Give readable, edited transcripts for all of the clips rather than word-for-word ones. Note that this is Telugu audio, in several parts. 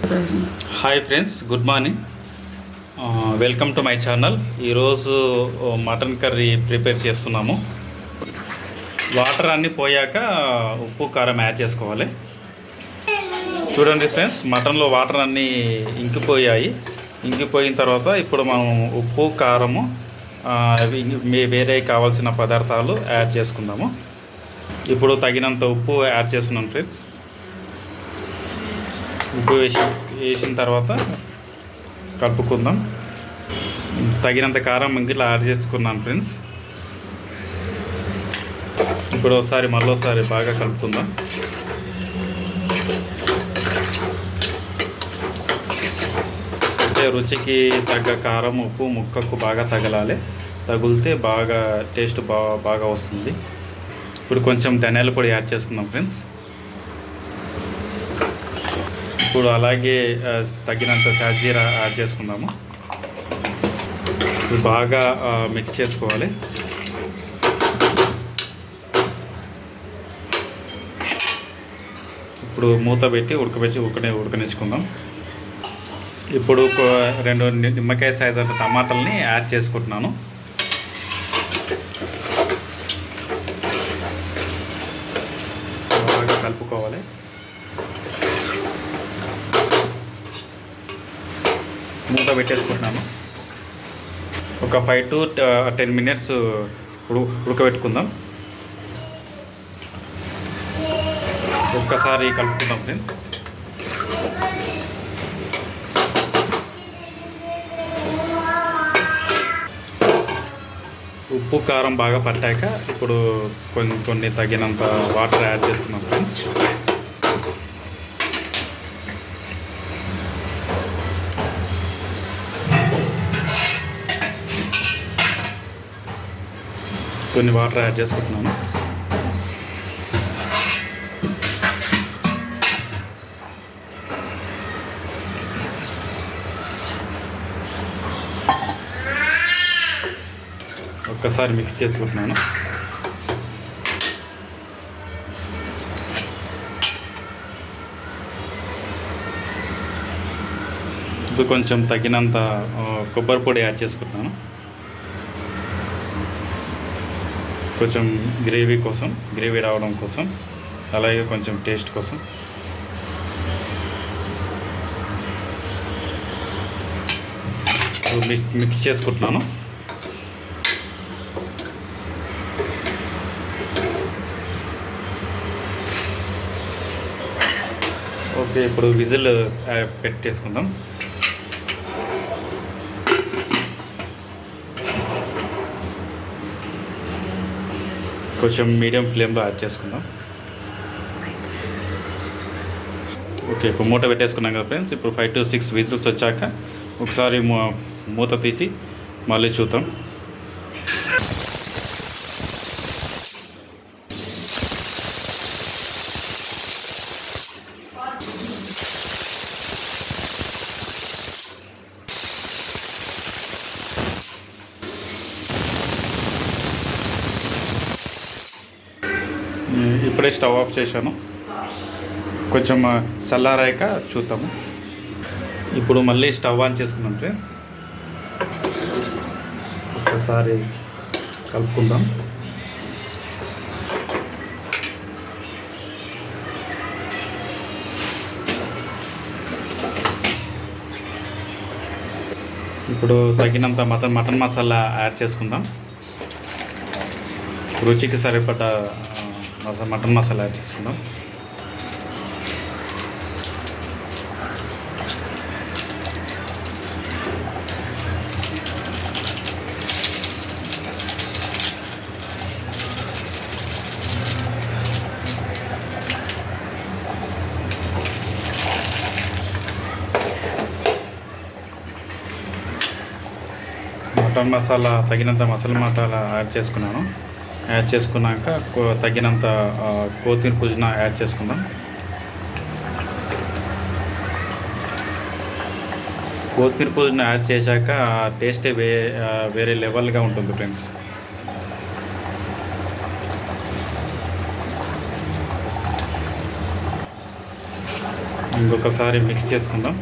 Hi friends, good morning. Welcome to my channel. ఈరోజు మటన్ కర్రీ ప్రిపేర్ చేస్తున్నాము. వాటర్ అన్నీ పోయాక ఉప్పు కారం యాడ్ చేసుకోవాలి. చూడండి ఫ్రెండ్స్, మటన్లో వాటర్ అన్నీ ఇంకిపోయాయి. ఇంకిపోయిన తర్వాత ఇప్పుడు మనం ఉప్పు కారము వేరే కావాల్సిన పదార్థాలు యాడ్ చేసుకుందాము. ఇప్పుడు తగినంత ఉప్పు యాడ్ చేస్తున్నాం ఫ్రెండ్స్. ఉప్పు వేసిన తర్వాత కలుపుకుందాం. తగినంత కారం ఇంగిట్లా యాడ్ చేసుకున్నాను ఫ్రెండ్స్. ఇప్పుడు మళ్ళీ బాగా కలుపుకుందాం. అంటే రుచికి తగ్గ కారం ఉప్పు ముక్కకు బాగా తగలాలి. తగిలితే బాగా టేస్ట్ బాగా వస్తుంది. ఇప్పుడు కొంచెం ధనియాల పొడి యాడ్ చేసుకుందాం ఫ్రెండ్స్. ఇప్పుడు అలాగే తగినంత షాజీరా యాడ్ చేసుకుందాము. బాగా మిక్స్ చేసుకోవాలి. ఇప్పుడు మూత పెట్టి ఉడకనిచ్చుకుందాం. ఇప్పుడు 2 నిమ్మకాయ సైజు టమాటాలని యాడ్ చేసుకుంటున్నాను. బాగా కలుపుకోవాలి. మూత పెట్టేసుకుంటున్నాను. ఒక 5 to 10 minutes ఉడకబెట్టుకుందాం. ఒక్కసారి కలుపుకుందాం ఫ్రెండ్స్. ఉప్పు కారం బాగా పట్టాక ఇప్పుడు కొన్ని తగినంత వాటర్ యాడ్ చేసుకుందాం ఫ్రెండ్స్. కొన్ని వాటర్ యాడ్ చేసుకుంటున్నాను. ఒక్కసారి మిక్స్ చేసుకుంటున్నాను. ఇప్పుడు కొంచెం తగినంత కొబ్బరి పొడి యాడ్ చేసుకుంటున్నాను. కొంచెం గ్రేవీ రావడం కోసం, అలాగే కొంచెం టేస్ట్ కోసం. మిక్స్ చేసుకుంటున్నాను. ఓకే, ఇప్పుడు విజిల్ పెట్టేసుకుందాం. కొంచెం మీడియం ఫ్లేమ్లో యాడ్ చేసుకుందాం. ఓకే, ఇప్పుడు మూత పెట్టేసుకున్నాం కదా ఫ్రెండ్స్. ఇప్పుడు 5 to 6 విజిల్స్ వచ్చాక ఒకసారి మూత తీసి మళ్ళీ చూద్దాం. ఇప్పుడే స్టవ్ ఆఫ్ చేశాను. కొంచెం చల్లారాక చూద్దాము. ఇప్పుడు మళ్ళీ స్టవ్ ఆన్ చేసుకున్నాం ఫ్రెండ్స్. ఒకసారి కలుపుకుందాం. ఇప్పుడు తగినంత మటన్ మసాలా యాడ్ చేసుకుందాం. రుచికి సరిపడ్డ మటన్ మసాలా యాడ్ చేసుకుందాం. మటన్ మసాలా తగినంత మసాలా యాడ్ చేసుకున్నాను. యాడ్ చేసుకున్నాక తగినంత కొత్తిమీర పుదీనా యాడ్ చేసుకుందాం. కొత్తిమీర పుదీనా యాడ్ చేశాక టేస్టే వేరే లెవెల్గా ఉంటుంది ఫ్రెండ్స్. ఇంకొకసారి మిక్స్ చేసుకుందాం.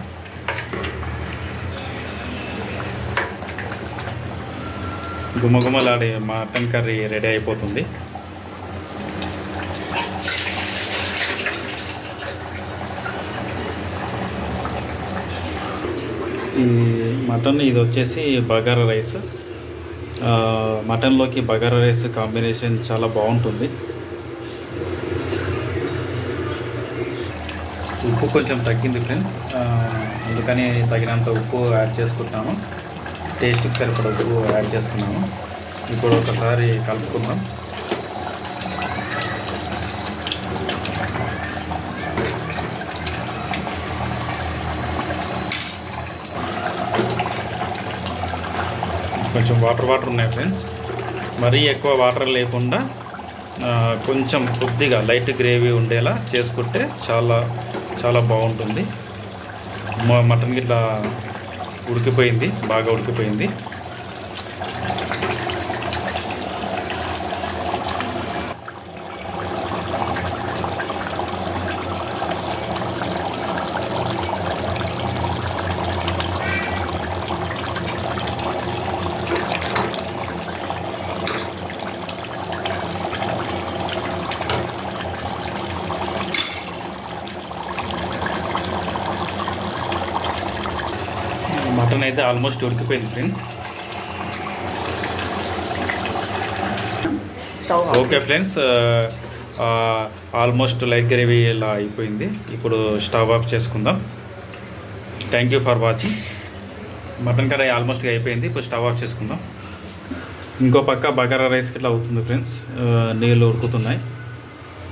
గుమగుమలాడే మటన్ కర్రీ రెడీ అయిపోతుంది. ఈ మటన్ ఇది వచ్చేసి బగారా రైస్. మటన్లోకి బగారా రైస్ కాంబినేషన్ చాలా బాగుంటుంది. ఉప్పు కొంచెం తగ్గింది ఫ్రెండ్స్, అందుకని తగినంత ఉప్పు యాడ్ చేసుకుంటున్నాము. టేస్ట్కి సరిపడ ఉప్పు యాడ్ చేసుకున్నాము. ఇప్పుడు ఒకసారి కలుపుకుందాం. కొంచెం వాటర్ ఉన్నాయి ఫ్రెండ్స్. మరీ ఎక్కువ వాటర్ లేకుండా కొంచెం కొద్దిగా లైట్ గ్రేవీ ఉండేలా చేసుకుంటే చాలా చాలా బాగుంటుంది. మటన్ ఇట్లా ఉడికిపోయింది, బాగా ఉడికిపోయింది. మటన్ అయితే ఆల్మోస్ట్ ఉడికిపోయింది friends. Okay friends, almost light gravy ఇలా అయిపోయింది. ఇప్పుడు స్టవ్ ఆఫ్ చేసుకుందాం. Thank you for watching. Mutton curry ఆల్మోస్ట్గా అయిపోయింది. ఇప్పుడు స్టవ్ ఆఫ్ చేసుకుందాం. ఇంకో పక్క బగారా రైస్కి ఇట్లా అవుతుంది ఫ్రెండ్స్. నీళ్ళు ఉడుకుతున్నాయి.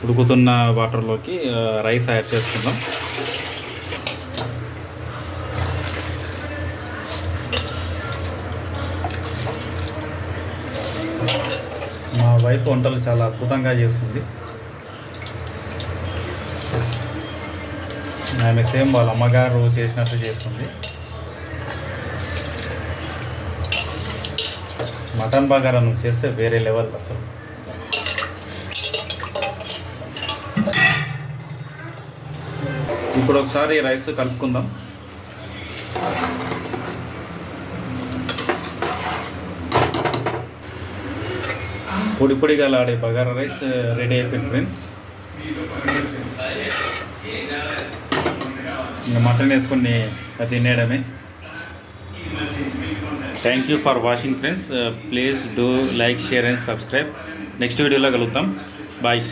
ఉడుకుతున్న వాటర్లోకి రైస్ యాడ్ చేసుకుందాం. మా వైఫ్ వంటలు చాలా అద్భుతంగా చేస్తుంది. ఆమె సేమ్ వాళ్ళ అమ్మగారు చేసినట్టు చేస్తుంది. మటన్ బగారా నువ్వు చేస్తే వేరే లెవెల్ అసలు. ఇప్పుడు ఒకసారి రైస్ కలుపుకుందాం. పొడి పొడిగా లాడే బగారా రైస్ రెడీ అయిపోయింది ఫ్రెండ్స్. ఇంకా మటన్ వేసుకొని తినేయడమే. Thank you for watching friends. Please do like, share and subscribe. Next వీడియోలో కలుగుతాం. బాయ్.